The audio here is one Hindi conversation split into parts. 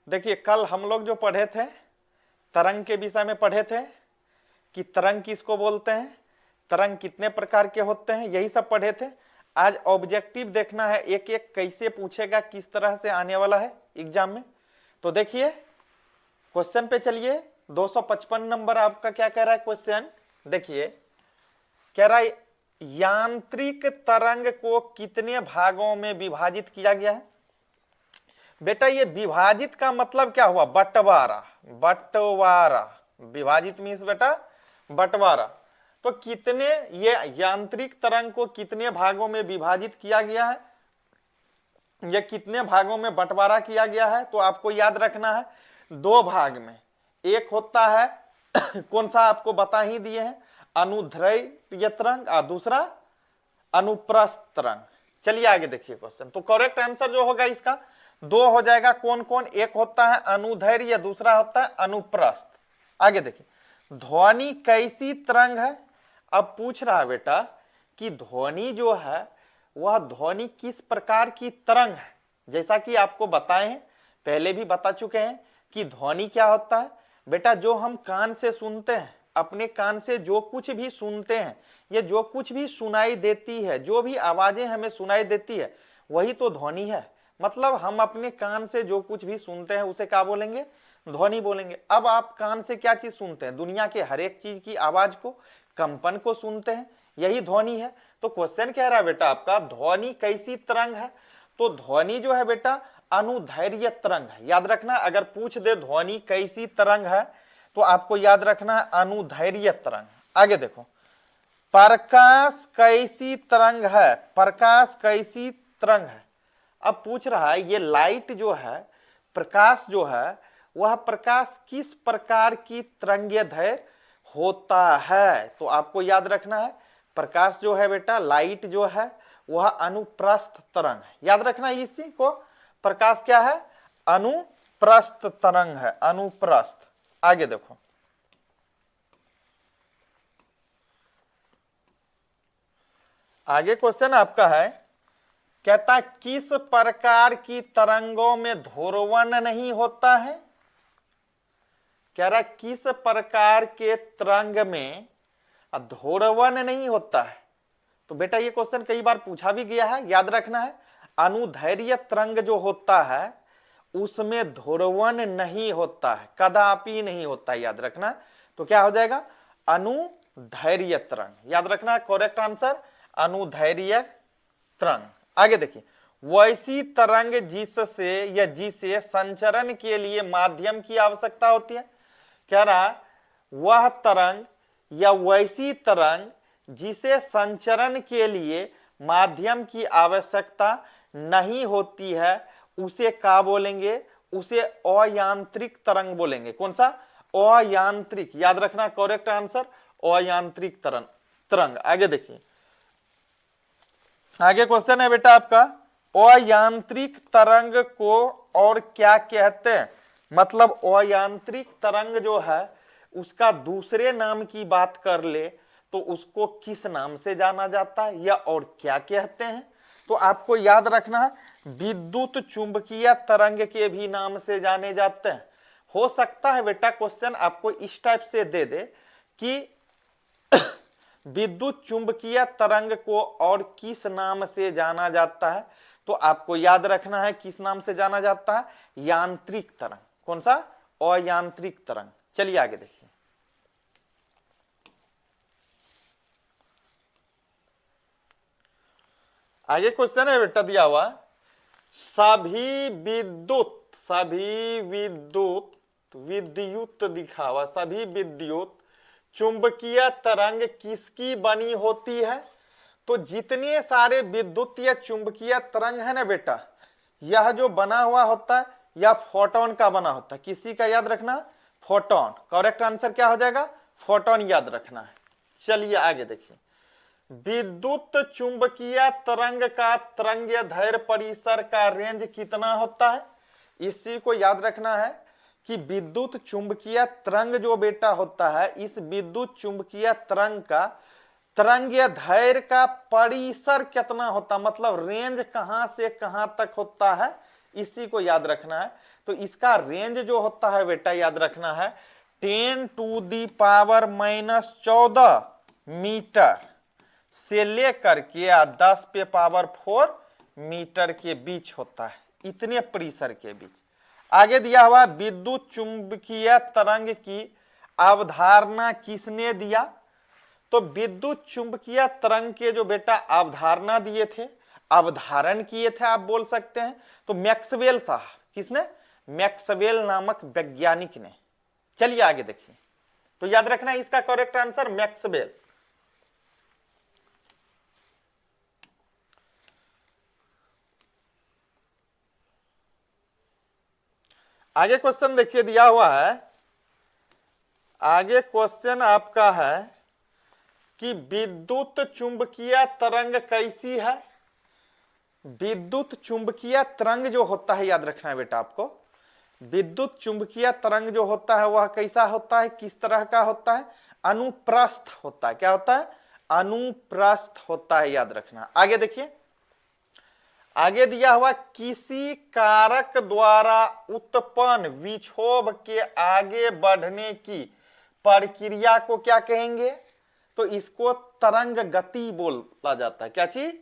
देखिए कल हम लोग जो पढ़े थे तरंग के विषय में पढ़े थे कि तरंग किसको बोलते हैं, तरंग कितने प्रकार के होते हैं, यही सब पढ़े थे। आज ऑब्जेक्टिव देखना है एक एक कैसे पूछेगा, किस तरह से आने वाला है एग्जाम में। तो देखिए क्वेश्चन पे चलिए। 255 नंबर आपका क्या कह रहा है क्वेश्चन, देखिए कह रहा है यांत्रिक तरंग को कितने भागों में विभाजित किया गया है। बेटा ये विभाजित का मतलब क्या हुआ, बंटवारा, बंटवारा, विभाजित मीन्स बेटा बंटवारा। तो कितने, ये यांत्रिक तरंग को कितने भागों में विभाजित किया गया है, ये कितने भागों में बंटवारा किया गया है। तो आपको याद रखना है दो भाग में, एक होता है कौन सा आपको बता ही दिए हैं, अनुदैर्घ्य तरंग और दूसरा अनुप्रस्थ तरंग। चलिए आगे देखिए क्वेश्चन। तो करेक्ट आंसर जो होगा इसका दो हो जाएगा, कौन कौन, एक होता है अनुदैर्घ्य, दूसरा होता है अनुप्रस्थ। आगे देखिए ध्वनि कैसी तरंग है। अब पूछ रहा है बेटा कि ध्वनि जो है वह ध्वनि किस प्रकार की तरंग है। जैसा कि आपको बताए हैं, पहले भी बता चुके हैं कि ध्वनि क्या होता है। बेटा जो हम कान से सुनते हैं, अपने कान से जो कुछ भी सुनते हैं, ये जो कुछ भी सुनाई देती है, जो भी आवाजें हमें सुनाई देती है वही तो ध्वनि है। मतलब हम अपने कान से जो कुछ भी सुनते हैं उसे क्या बोलेंगे, ध्वनि बोलेंगे। अब आप कान से क्या चीज सुनते हैं, दुनिया के हर एक चीज की आवाज को, कंपन को सुनते हैं, यही ध्वनि है। तो क्वेश्चन कह रहा है बेटा आपका ध्वनि कैसी तरंग है। तो ध्वनि जो है बेटा अनुदैर्घ्य तरंग है। याद रखना अगर पूछ दे ध्वनि कैसी तरंग है तो आपको याद रखना है अनुदैर्घ्य तरंग। आगे देखो प्रकाश कैसी तरंग है, प्रकाश कैसी तरंग है। अब पूछ रहा है ये लाइट जो है, प्रकाश जो है, वह प्रकाश किस प्रकार की तरंगदैर्घ्य होता है। तो आपको याद रखना है प्रकाश जो है बेटा, लाइट जो है वह अनुप्रस्थ तरंग है। याद रखना इसी को, प्रकाश क्या है, अनुप्रस्थ तरंग है, अनुप्रस्थ। आगे देखो आगे क्वेश्चन आपका है, कहता किस प्रकार की तरंगों में ध्रुवण नहीं होता है। कह रहा किस प्रकार के तरंग में ध्रुवण नहीं होता है। तो बेटा ये क्वेश्चन कई बार पूछा भी गया है, याद रखना है अनुदैर्घ्य तरंग जो होता है उसमें ध्रुवण नहीं होता है, कदापि नहीं होता है, याद रखना। तो क्या हो जाएगा अनुदैर्घ्य तरंग। याद रखना करेक्ट आंसर अनुदैर्घ्य तरंग। आगे देखिए वैसी तरंग जिससे या जिसे संचरण के लिए माध्यम की आवश्यकता होती है। कह रहा वह तरंग या वैसी तरंग जिसे संचरण के लिए माध्यम की आवश्यकता नहीं होती है उसे क्या बोलेंगे, उसे अयांत्रिक तरंग बोलेंगे। कौन सा, अयांत्रिक। याद रखना करेक्ट आंसर अयांत्रिक तरंग। आगे देखिए आगे क्वेश्चन है बेटा आपका अयांत्रिक तरंग को और क्या कहते हैं। मतलब अयांत्रिक तरंग जो है उसका दूसरे नाम की बात कर ले तो उसको किस नाम से जाना जाता है या और क्या कहते हैं। तो आपको याद रखना है विद्युत चुंबकीय तरंग के भी नाम से जाने जाते हैं। हो सकता है बेटा क्वेश्चन आपको इस टाइप से दे दे कि विद्युत चुंबकीय तरंग को और किस नाम से जाना जाता है। तो आपको याद रखना है किस नाम से जाना जाता है, यांत्रिक तरंग। कौन सा, अयांत्रिक तरंग। चलिए आगे देखिए आगे क्वेश्चन है बेटा दिया हुआ सभी विद्युत दिखा हुआ सभी विद्युत चुंबकीय तरंग किसकी बनी होती है। तो जितने सारे विद्युत या चुंबकीय तरंग है ना बेटा, यह जो बना हुआ होता है यह फोटोन का बना होता है। किसी का याद रखना, फोटोन। करेक्ट आंसर क्या हो जाएगा, फोटोन याद रखना है। चलिए आगे देखिए विद्युत चुंबकीय तरंग का तरंगदैर्घ्य परिसर का रेंज कितना होता है। इसी को याद रखना है कि विद्युत चुंबकीय तरंग जो बेटा होता है, इस विद्युत चुंबकीय तरंग का तरंगदैर्घ्य का परिसर कितना होता, मतलब रेंज कहां से कहां तक होता है, इसी को याद रखना है। तो इसका रेंज जो होता है बेटा याद रखना है 10⁻⁻14 मीटर से लेकर के 10⁴ मीटर के बीच होता है, इतने परिसर के बीच। आगे दिया हुआ विद्युत चुंबकीय तरंग की अवधारणा किसने दिया? तो विद्युत चुंबकीय तरंग के जो बेटा अवधारणा दिए थे, अवधारण किए थे आप बोल सकते हैं, तो मैक्सवेल साहब। किसने? मैक्सवेल नामक वैज्ञानिक ने। चलिए आगे देखिए, तो याद रखना इसका करेक्ट आंसर मैक्सवेल। आगे क्वेश्चन देखिए दिया हुआ है, आगे क्वेश्चन आपका है कि विद्युत चुंबकीय तरंग कैसी है? विद्युत चुंबकीय तरंग जो होता है याद रखना है बेटा आपको, विद्युत चुंबकीय तरंग जो होता है वह कैसा होता है, किस तरह का होता है? अनुप्रस्थ होता है। क्या होता है? अनुप्रस्थ होता है, याद रखना। आगे देखिए, आगे दिया हुआ किसी कारक द्वारा उत्पन्न विक्षोभ के आगे बढ़ने की प्रक्रिया को क्या कहेंगे? तो इसको तरंग गति बोला जाता है। क्या चीज?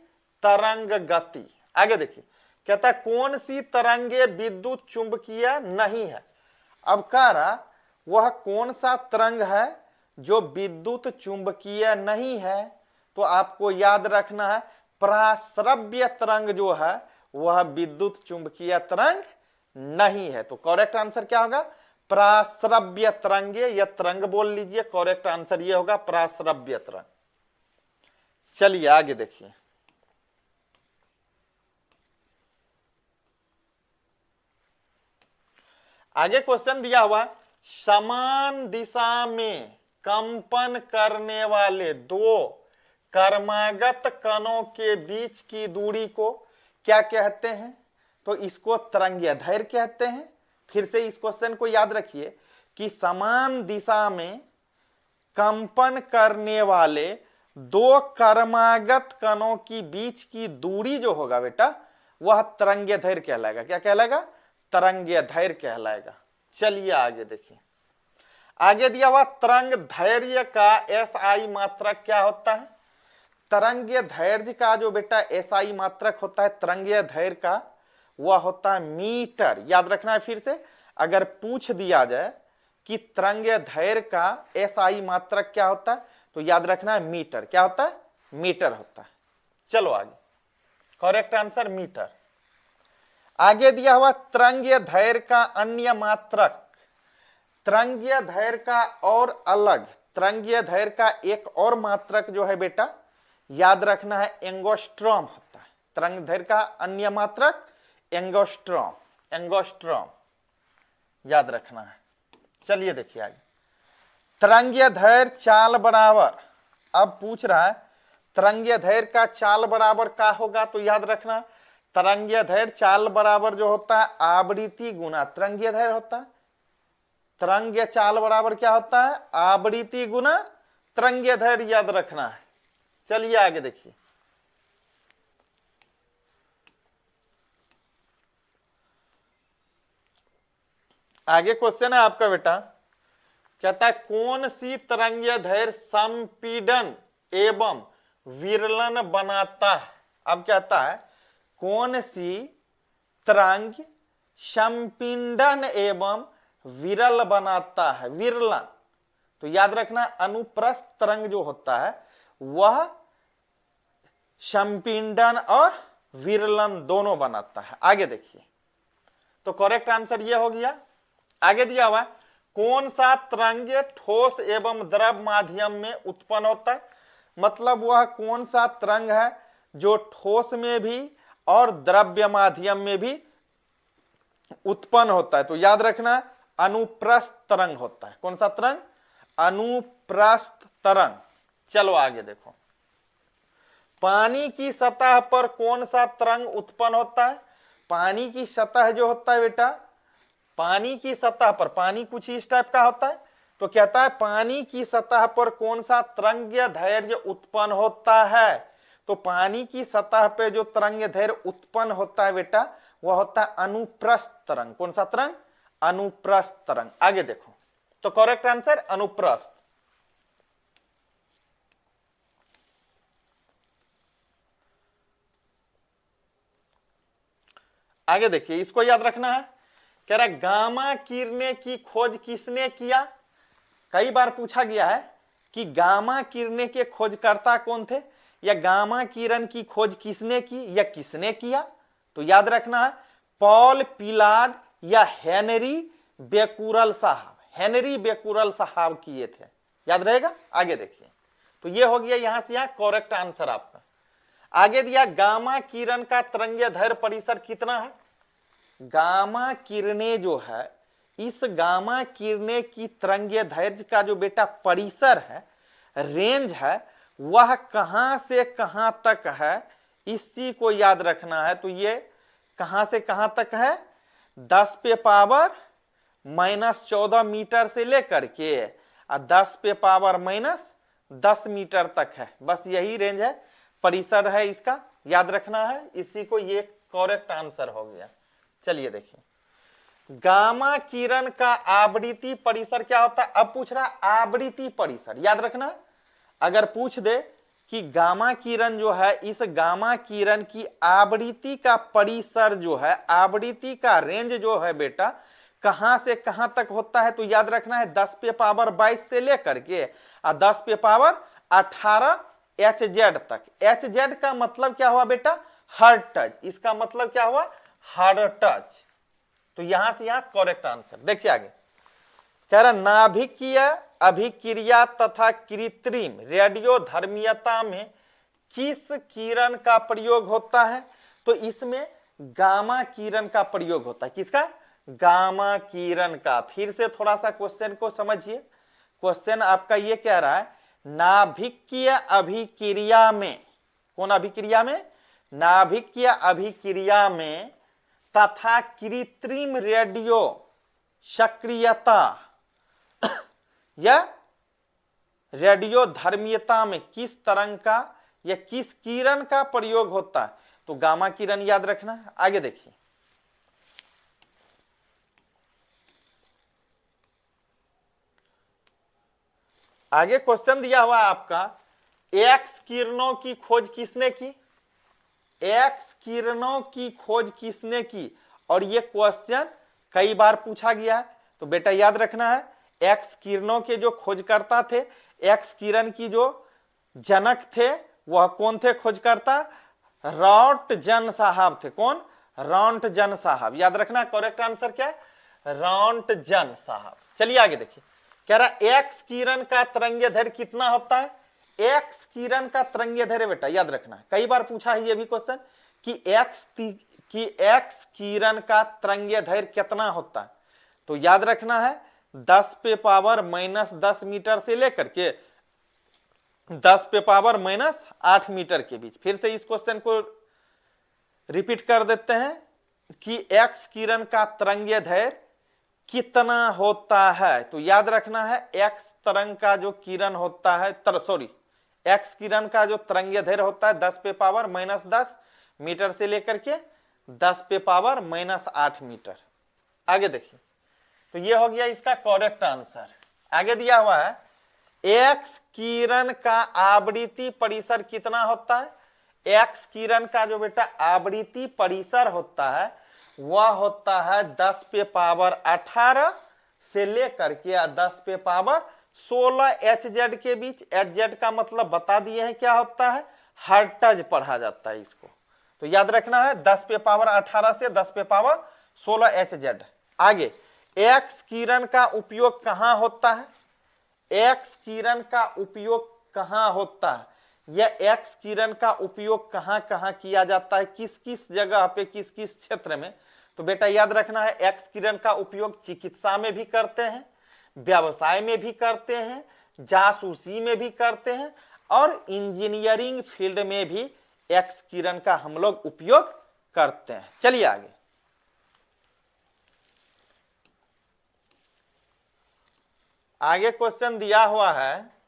तरंग गति। आगे देखिए, कहता है कौन सी तरंगे विद्युत चुंबकीय नहीं है। अब कह रहा वह कौन सा तरंग है जो विद्युत चुंबकीय नहीं है? तो आपको याद रखना है पराश्रव्य तरंग जो है वह विद्युत चुंबकीय तरंग नहीं है। तो करेक्ट आंसर क्या होगा? पराश्रव्य तरंगे या तरंग बोल लीजिए, करेक्ट आंसर ये होगा पराश्रव्य तरंग। चलिए आगे देखिए, आगे क्वेश्चन दिया हुआ समान दिशा में कंपन करने वाले दो क्रमागत कणों के बीच की दूरी को क्या कहते हैं? तो इसको तरंगीय दैर्घ्य कहते हैं। फिर से इस क्वेश्चन को याद रखिए कि समान दिशा में कंपन करने वाले दो क्रमागत कणों की बीच की दूरी जो होगा बेटा वह तरंगीय दैर्घ्य कहलाएगा। क्या कहलाएगा? तरंगीय दैर्घ्य कहलाएगा। चलिए आगे देखिए, आगे दिया हुआ तरंग दैर्घ्य का एसआई मात्रक क्या होता है? तरंगीय दैर्घ्य का जो बेटा एसआई मात्रक होता है तरंगीय दैर्घ्य का, वह होता है मीटर। याद रखना है। फिर से अगर पूछ दिया जाए कि तरंगीय दैर्घ्य का एसआई मात्रक क्या होता है, तो याद रखना है मीटर। क्या होता है? मीटर होता है। चलो आगे, करेक्ट आंसर मीटर। आगे दिया हुआ तरंगीय दैर्घ्य का अन्य मात्रक, तरंगीय दैर्घ्य का और अलग, तरंगीय दैर्घ्य का एक और मात्रक जो है बेटा याद रखना है एंगस्ट्रॉम होता है। तरंग दैर्घ्य का अन्य मात्रक एंगस्ट्रॉम, एंगस्ट्रॉम याद रखना है। चलिए देखिए आगे, तरंगीय दैर्घ्य चाल बराबर, अब पूछ रहा है तरंगीय दैर्घ्य का चाल बराबर क्या होगा? तो याद रखना तरंगीय दैर्घ्य चाल बराबर जो होता है आवृत्ति गुना तरंगीय दैर्घ्य होता है। तरंगीय चाल बराबर क्या होता है? आवृत्ति गुना तरंगीय दैर्घ्य, याद रखना है। चलिए आगे देखिए, आगे क्वेश्चन है आपका बेटा, कहता है कौन सी तरंगीय दैर्घ्य संपीड़न एवं विरलन बनाता है? अब कहता है कौन सी तरंग संपीड़न एवं विरल बनाता है? विरलन, तो याद रखना अनुप्रस्थ तरंग जो होता है वह संपीड़न और विरलन दोनों बनाता है। आगे देखिए, तो करेक्ट आंसर यह हो गया। आगे दिया हुआ कौन सा तरंग ठोस एवं द्रव माध्यम में उत्पन्न होता है? मतलब वह कौन सा तरंग है जो ठोस में भी और द्रव्य माध्यम में भी उत्पन्न होता है? तो याद रखना अनुप्रस्थ तरंग होता है। कौन सा तरंग? अनुप्रस्थ तरंग। चलो आगे देखो, पानी की सतह पर कौन सा तरंग उत्पन्न होता है? पानी की सतह जो होता है बेटा, पानी की सतह पर, पानी कुछ इस टाइप का होता है, तो कहता है पानी की सतह पर कौन सा तरंगीय दैर्घ्य उत्पन्न होता है? तो पानी की सतह पे जो तरंगीय दैर्घ्य उत्पन्न होता है बेटा वह होता है अनुप्रस्थ तरंग। कौन सा तरंग? अनुप्रस्थ तरंग। आगे देखो, तो करेक्ट आंसर अनुप्रस्थ। आगे देखिए, इसको याद रखना है। कह रहा गामा किरणें की खोज किसने किया? कई बार पूछा गया है कि गामा किरणें के खोजकर्ता कौन थे, या गामा किरण की खोज किसने की या किसने किया। तो याद रखना है पॉल पिलार्ड या हेनरी बेकुरल साहब। हेनरी बेकुरल साहब किए थे, याद रहेगा। आगे देखिए, तो ये हो गया यहां से यहां करेक्ट आंसर आपका। आगे दिया गामा किरण का तरंगीय दैर्घ्य परिसर कितना है? गामा किरणें जो है, इस गामा किरणें की तरंगीय दैर्घ्य का जो बेटा परिसर है, रेंज है, वह कहां से कहां तक है, इस चीज को याद रखना है। तो ये कहां से कहां तक है? 10 पे पावर -14 मीटर से लेकर के 10 पे पावर -10 मीटर तक है। बस यही रेंज है, परिसर है इसका, याद रखना है इसी को। ये करेक्ट आंसर हो गया। चलिए देखिए, गामा किरण का आवृत्ति परिसर क्या होता है? अब पूछ रहा आवृत्ति परिसर, याद रखना। अगर पूछ दे कि गामा किरण जो है, इस गामा किरण की आवृत्ति का परिसर जो है, आवृत्ति का रेंज जो है बेटा कहां से कहां तक होता है, तो याद रखना है 10 पे पावर 22 से लेकर के 10 पे पावर 18 HZ तक। HZ का मतलब क्या हुआ बेटा? हर्ट्ज। इसका मतलब क्या हुआ? हर्ट्ज। तो यहां से यहां करेक्ट आंसर। देखिए आगे कह रहा नाभिकीय अभिक्रिया तथा कृत्रिम रेडियोधर्मियता में किस किरण का प्रयोग होता है? तो इसमें गामा किरण का प्रयोग होता है। किसका? गामा किरण का। फिर से थोड़ा सा क्वेश्चन को समझिए। क्वेश्चन आपका ये कह रहा है नाभिकीय अभिक्रिया में, कौन अभिक्रिया में? नाभिकीय अभिक्रिया में तथा कृत्रिम रेडियो सक्रियता या रेडियोधर्मियता में किस तरंग का या किस किरण का प्रयोग होता है? तो गामा किरण याद रखना है। आगे देखिए, आगे क्वेश्चन दिया हुआ आपका एक्स किरणों की खोज किसने की? एक्स किरणों की खोज किसने की? और ये क्वेश्चन कई बार पूछा गया है। तो बेटा याद रखना है एक्स किरणों के जो खोजकर्ता थे, एक्स किरण की जो जनक थे, वह कौन थे खोजकर्ता? रॉन्टजन साहब थे। कौन? रॉन्टजन साहब। याद रखना करेक्ट आंसर क्या है? रॉन्टजन साहब। चलिए आगे देखिए, कह रहा एक्स किरण का तरंगीय दैर्घ्य कितना होता है? एक्स किरण का तरंगीय दैर्घ्य बेटा याद रखना है, कई बार पूछा है ये भी क्वेश्चन कि एक्स किरण का तरंगीय दैर्घ्य कितना होता है। तो याद रखना है 10 पे पावर -10 मीटर से लेकर के 10 पे पावर -8 मीटर के बीच। फिर से इस क्वेश्चन को रिपीट कर देते हैं कि एक्स किरण का तरंगीय दैर्घ्य कितना होता है। तो याद रखना है एक्स तरंग का जो किरण होता है, एक्स किरण का जो तरंगीय दैर्घ्य होता है 10 पे पावर -10 मीटर से लेकर के 10 पे पावर -8 मीटर। आगे देखिए, तो ये हो गया इसका करेक्ट आंसर। आगे दिया हुआ है एक्स किरण का आवृत्ति परिसर कितना होता है? एक्स किरण का जो बेटा आवृत्ति परिसर होता है वह होता है 10 पे पावर 18 से लेकर के 10 पे पावर 16 HZ के बीच। HZ का मतलब बता दिए हैं क्या होता है? हर्ट्ज पढ़ा जाता है इसको। तो याद रखना है 10 पे पावर 18 से 10 पे पावर 16 HZ। आगे एक्स किरण का उपयोग कहां होता है? एक्स किरण का उपयोग कहां होता है? यह एक्स किरण का उपयोग कहां कहां किया जाता है, किस किस जगह पे, किस किस क्षेत्र में? तो बेटा याद रखना है एक्स किरण का उपयोग चिकित्सा में भी करते हैं, व्यवसाय में भी करते हैं, जासूसी में भी करते हैं, और इंजीनियरिंग फील्ड में भी एक्स किरण का हम लोग उपयोग करते हैं। चलिए आगे, आगे क्वेश्चन दिया हुआ है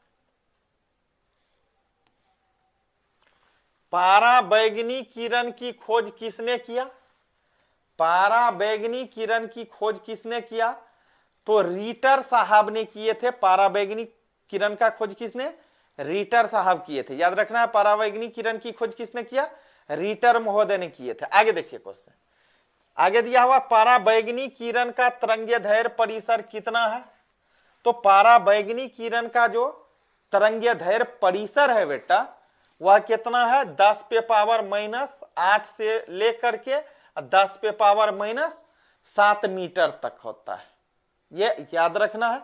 पराबैंगनी किरण की खोज किसने किया? पाराबैंगनी किरण की खोज किसने किया? तो रीटर साहब ने किए थे। पाराबैंगनी किरण का खोज किसने? रीटर साहब किए थे। याद रखना है, पाराबैंगनी किरण की खोज किसने किया? रीटर महोदय ने किए थे। आगे देखिए क्वेश्चन, आगे दिया हुआ पाराबैंगनी किरण का तरंगदैर्घ्य परिसर कितना है? तो पाराबैंगनी किरण का जो तरंगदैर्घ्य परिसर है बेटा, वह कितना है? 10 पे पावर माइनस 8 से लेकर के 10 पे पावर माइनस 7 मीटर तक होता है। ये याद रखना है।